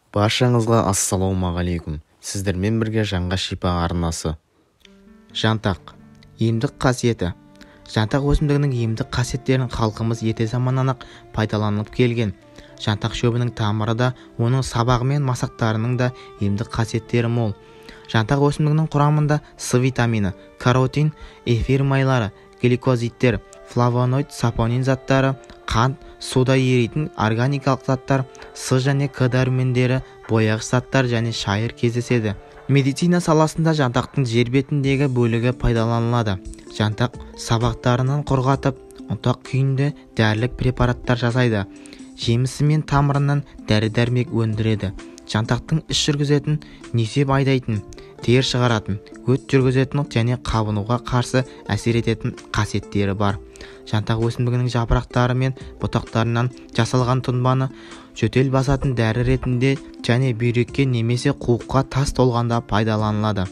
Баршаңызға ассалаумағалейкум. Сіздермен бірге Жанға шипа арнасы. Жантақ. Емдік қасиеті. Жантақ өсімдігінің емдік қасиеттерін халқымыз ерте заманнан ақ пайдаланып келген. Жантақ шөбінің тамыры да, оның сабағы мен масақтарының да емдік қасиеттері мол. Жантақ өсімдігінің құрамында С витамині, каротин, эфир майлары, гликозидтер, флавоноид, сапонин заттары, қант, суда еритін органикалық заттар, С және К дәрумендері, бояғыш заттар және шайыр кездеседі. Медицина саласында жантақтың жер бетіндегі бөлігі пайдаланылады. Жантақ сабақтарынан құрғатып, ұнтақ күйінде дәрілік препараттар жасайды. Жемісі мен тамырынан дәрі-дәрмек өндіреді. Жантақтың іш жүргізетін, несеп айдайтын, тер шығаратын, өт жүргізетін және қабынуға қарсы әсер ететін қасиеттері бар. Жантақ өсімдігінің жапырақтары мен бұтақтарынан жасалған тұнбаны жөтел басатын дәрі ретінде және бүйрекке немесе қуыққа тас толғанда пайдаланылады.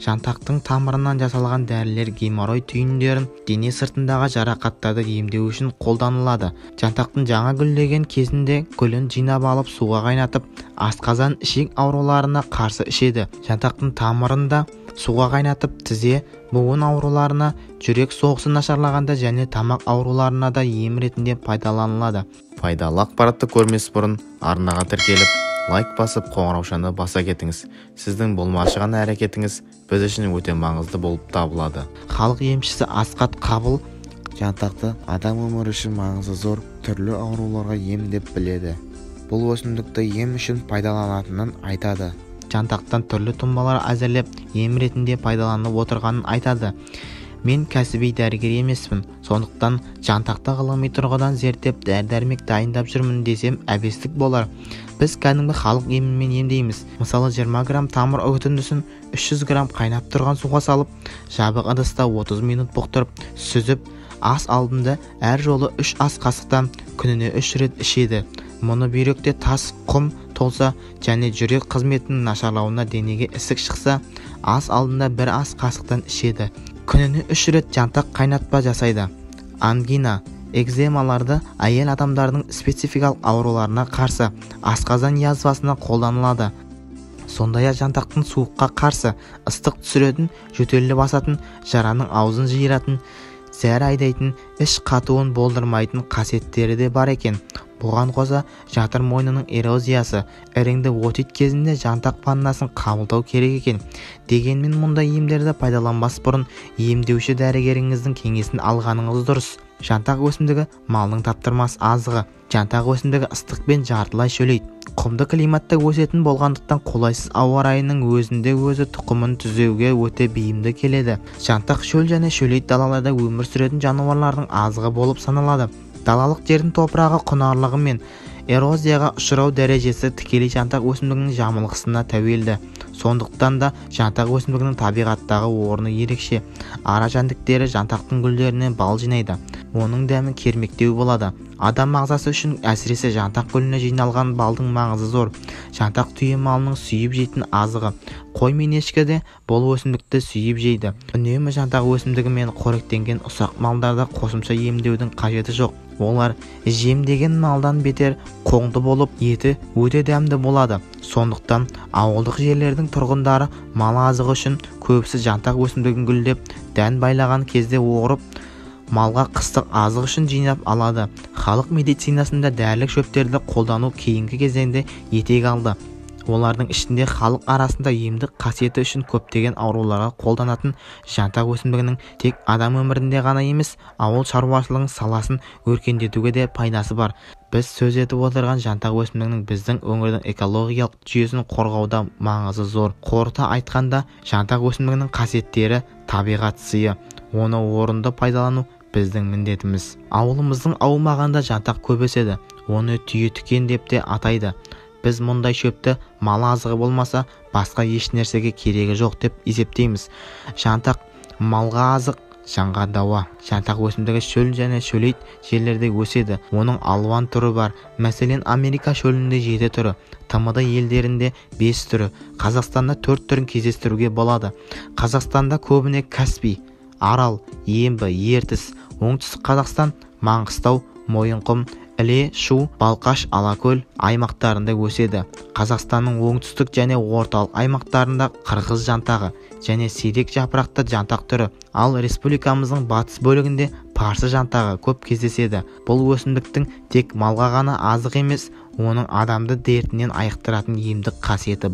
Жантақтың тамырынан жасалған дәрілер геморрой түйіндерін, дене сыртындағы жарақаттарды емдеу үшін қолданылады. Жантақтың жаңа гүлдеген кезінде гүлін жинап алып суға қайнатып, асқазан ішек ауруларына қарсы ішеді. Жантақтың тамырында суға қайнатып, тізе, буын ауруларына, жүрек соғысы нашарлағанда және тамақ ауруларына да ем ретінде пайдаланылады. Пайдалы ақпаратты көрмес бұрын арнаға тіркеліп, лайк басып, қоңыраушаны баса кетіңіз. Сіздің болмашыған әрекетіңіз біз үшін өте маңызды болып табылады. Халық емшісі Асқат Қабыл жантақты адам өмірі үшін маңызы зор түрлі ауруларға ем деп біледі. Бұл өсімдікті ем үшін пайдаланатынын айтады. Жантақтан түрлі тұнбалар әзірлеп ем ретінде пайдаланып отырғанын айтады. Мен кәсіби дәрігер емеспін, сондықтан жантақты ғылыми тұрғыдан зерттеп дәрі-дәрмек дайындап жүрмін десем әбестік болар. Біз кәдімгі халық емімен емдейміз. Мысалы 20 грамм тамыр өтіндісін 300 грамм қайнап тұрған суға салып, жабық ыдыста 30 минут бұқтырып, сүзіп, ас алдында әр жолы 3 ас қасықтан күніне 3 рет ішеді. Мұны бүйректе тас, құм толса және жүрек қызметінің нашарлауына денеге ісік шықса, ас алдында 1 ас қасықтан ішеді. Күніне 3 рет жантақ қайнатпа жасайды. Ангина, экземаларды әйел адамдардың спецификалық ауруларына қарсы, асқазан язвасына қолданылады. Сондай-ақ жантақтың суыққа қарсы, ыстық түсіретін, жөтелі басатын, жараның аузын жиыратын, зәр айдайтын, іш қатуын болдырмайтын қасиеттері де бар екен. Бұған қоса жатыр мойнының эрозиясы, іріңді отит кезінде жантақ ваннасын қабылдау керек екен. Дегенмен мұндай емдерді пайдаланбас бұрын емдеуші дәрігеріңіздің кеңесін алғаныңыз дұрыс. Жантақ өсімдігі малның таптырмас азығы. Жантақ өсімдігі ыстықпен жартылай шөлейді. Құмды климатта өсетін болғандықтан қолайсыз ауа райының өзінде өзі тұқымын түзеуге өте бейімді келеді. Жантақ шөл және шөлейт далаларда өмір сүретін жануарлардың азығы болып саналады. Далалық жердің топырағы құнарлығы мен эрозияға ұшырау дәрежесі тікелей жантақ өсімдігінің жамылғысына тәуелді. Сондықтан да жантақ өсімдігінің табиғаттағы орны ерекше. Ара жәндіктері жантақтың гүлдерінен бал жинайды. Оның дәмі кермектеу болады. Адам ағзасы үшін әсіресе жантақ гүліне жиналған балдың маңызы зор. Жантақ түйе малының сүйіп жейтін азығы. Қой мен ешкі де бұл өсімдікті сүйіп жейді. Үнемі жантақ өсімдігімен қоректенген ұсақ малдарда қосымша емдеудің қажеті жоқ. Олар жемдеген малдан бетер қоңды болып, еті өте дәмді болады. Сондықтан ауылдық жерлердің тұрғындары мал азығы үшін көбісі жантақ өсімдігін гүлдеп, дән байлаған кезде оғырып, малға қыстық азық үшін жинап алады. Халық медицинасында дәрілік шөптерді қолдану кейінгі кезеңде етек алды. Олардың ішінде халық арасында емдік қасиеті үшін көптеген ауруларға қолданатын жантақ өсімдігінің тек адам өмірінде ғана емес, ауыл шаруашылығының саласын өркендетуге де пайдасы бар. Біз сөз етіп отырған жантақ өсімдігінің біздің өңірдің экологиялық жүйесін қорғауда маңызы зор. Қорыта айтқанда, жантақ өсімдігінің қасиеттері табиғат сыйы. Оны орынды пайдалану біздің міндетіміз. Ауылымыздың аумағында жантақ көп өседі. Оны түйе тікен деп те атайды. Біз мұндай шөпті мал азығы болмаса, басқа еш нәрсеге керегі жоқ деп есептейміз. Жантақ малға азық, жанға дауа. Жантақ өсімдігі шөл және шөлейт жерлерде өседі. Оның алуан түрі бар. Мәселен, Америка шөлінде 7 түрі, ТМД елдерінде 5 түрі, Қазақстанда 4 түрін кездестіруге болады. Қазақстанда көбіне Каспий, Арал, Ембі, Ертіс, оңтүстік Қазақстан, Маңғыстау, Мойынқұм, іле, шу, балқаш, алакөл аймақтарында өседі. Қазақстанның оңтүстік және орталық аймақтарында қырғыз жантағы және сирек жапырақты жантақ түрі, ал республикамыздың батыс бөлігінде парсы жантағы көп кездеседі. Бұл өсімдіктің тек малға ғана азық емес, оның адамды дертінен айықтыратын емдік қасиеті